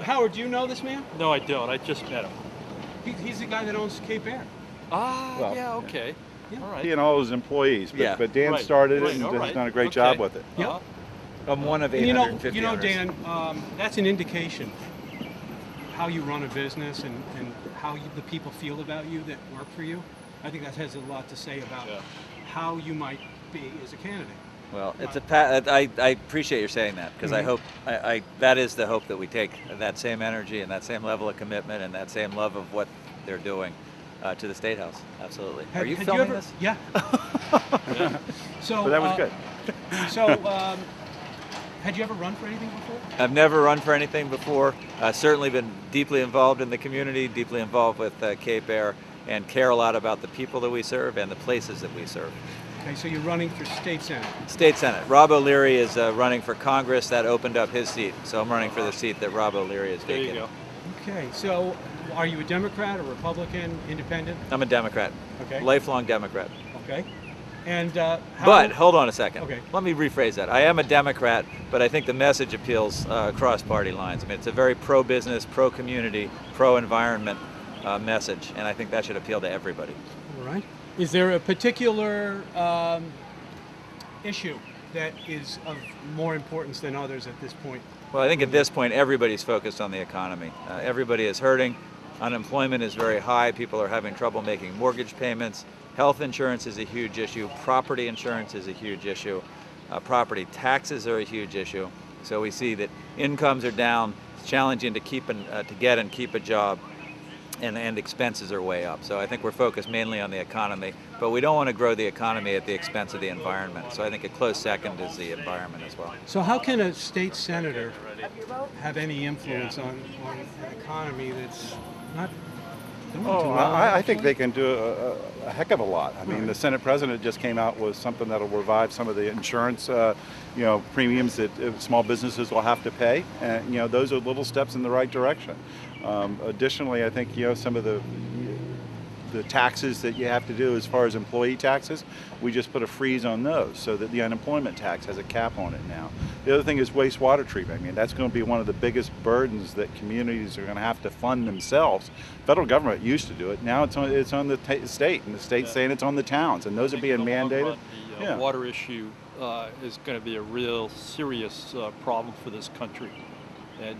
Howard, do you know this man? No, I don't. I just met him. He's the guy that owns Cape Air. Ah, Well, yeah, okay. Yeah. All right. He and all his employees, Yeah. but Dan Right, started right, it and all has right. done a great Okay. job with it. Yeah. I'm one of And 850 you know, owners. Dan, that's an indication how you run a business and how the people feel about you that work for you. I think that has a lot to say about how you might be as a candidate. Well, it's I appreciate your saying that, because I hope that is the hope that we take that same energy and that same level of commitment and that same love of what they're doing to the State House. Absolutely. Are you filming this? Yeah. So But that was good. So, had you ever run for anything before? I've never run for anything before. Certainly been deeply involved in the community, deeply involved with Cape Air, and care a lot about the people that we serve and the places that we serve. Okay, so you're running for state senate. State Senate. Rob O'Leary is running for Congress. That opened up his seat, so I'm running for the seat that Rob O'Leary is There taking. you go. Okay, so are you a Democrat, a Republican, independent? I'm a Democrat. Okay. Lifelong Democrat. Okay. And But hold on a second. Okay. Let me rephrase that. I am a Democrat, but I think the message appeals across party lines. I mean, it's a very pro-business, pro-community, pro-environment message, and I think that should appeal to everybody. All right. Is there a particular issue that is of more importance than others at this point? Well, I think at this point, everybody's focused on the economy. Everybody is hurting. Unemployment is very high. People are having trouble making mortgage payments. Health insurance is a huge issue. Property insurance is a huge issue. Property taxes are a huge issue. So we see that incomes are down. It's challenging to get and keep a job, and expenses are way up. So I think we're focused mainly on the economy, but we don't want to grow the economy at the expense of the environment. So I think a close second is the environment as well. So how can a state senator have any influence on an economy that's not doing too well? I think they can do a heck of a lot. I mean, the Senate President just came out with something that'll revive some of the insurance, premiums that small businesses will have to pay, and those are little steps in the right direction. Additionally, I think some of the taxes that you have to do as far as employee taxes, we just put a freeze on those so that the unemployment tax has a cap on it now. The other thing is wastewater treatment. I mean, that's going to be one of the biggest burdens that communities are going to have to fund themselves. Federal government used to do it. Now it's on the state, and the state's saying it's on the towns, and those are being mandated. The water issue is going to be a real serious problem for this country, and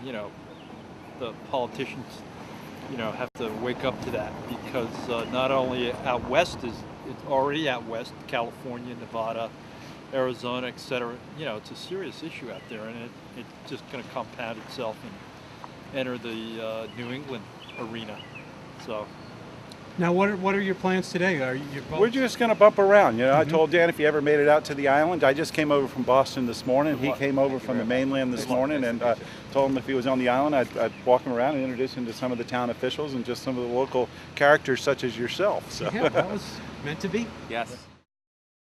the politicians have to wake up to that, because not only out west it's already out west, California, Nevada, Arizona, etc. It's a serious issue out there, and it's just going to compound itself and enter the New England arena. So. Now, what are your plans today? Are you both? We're just going to bump around. I told Dan if he ever made it out to the island. I just came over from Boston this morning. He came over from the mainland this morning, and told him if he was on the island, I'd walk him around and introduce him to some of the town officials and just some of the local characters such as yourself. So. Yeah, that was meant to be. Yes.